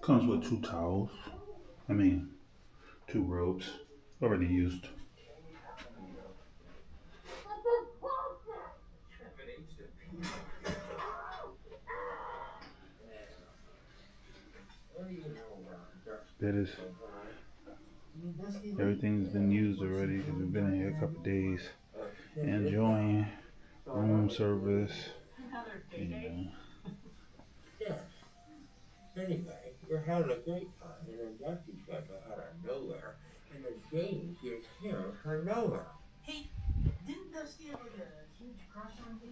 Comes with 2 towels. 2 robes. Already used. That is, everything's been used already because we've been in here a couple days. Enjoying room service. Yeah. Anyway, we're having a great time, and then Dusty shows up out of nowhere, and then Jamie gets him from nowhere. Hey, didn't Dusty ever get a huge crush on me?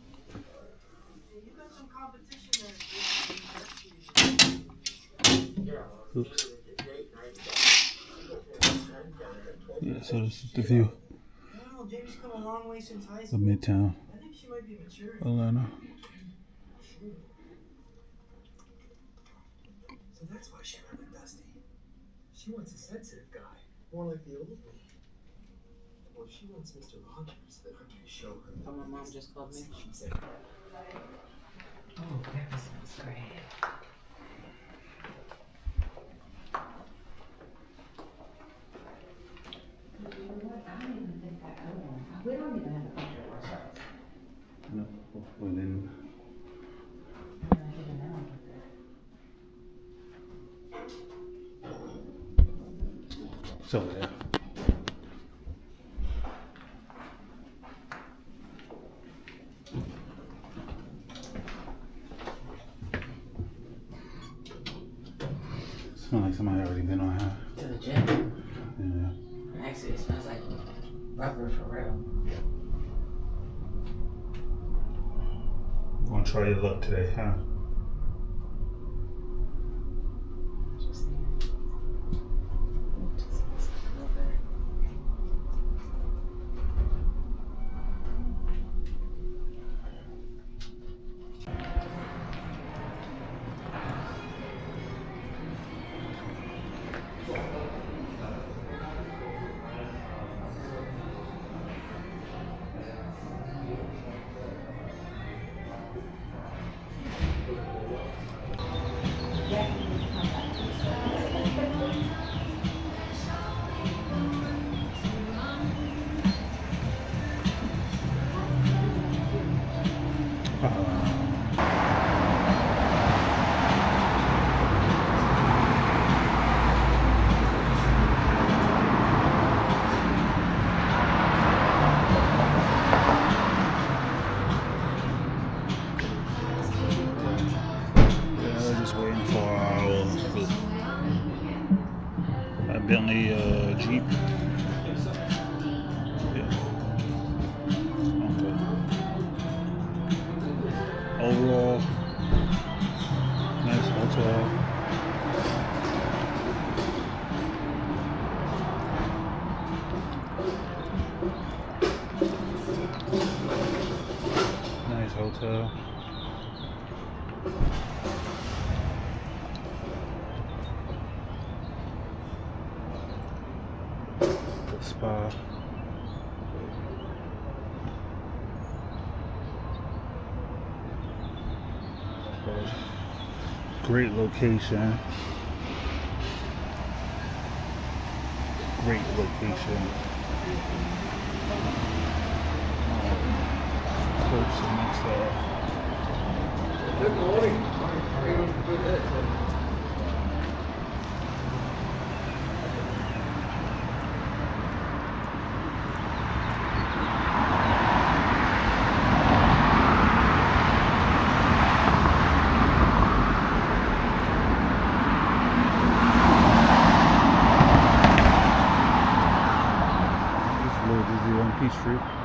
You got some competition there. Oops. Yeah, so this is the view Jamie's come a long way since high of school. Midtown I think she might be mature. Atlanta. So that's why she went with Dusty. She wants a sensitive guy, more like the old me. Well, if she wants Mr. Rogers, then I'm gonna show her. Oh, my mom just called me. She said, Oh, breakfast smells great. We don't even have a picture of ourselves. No, well then. So yeah. Smells like somebody already been on her. To the gym. Yeah. Actually, it smells like rubber for real. You gonna try your luck today, huh? Bentley Jeep. Yeah. Okay. Overall, nice hotel. Nice hotel. Spa. Great location. Great location. Close to next Good morning. Peachtree.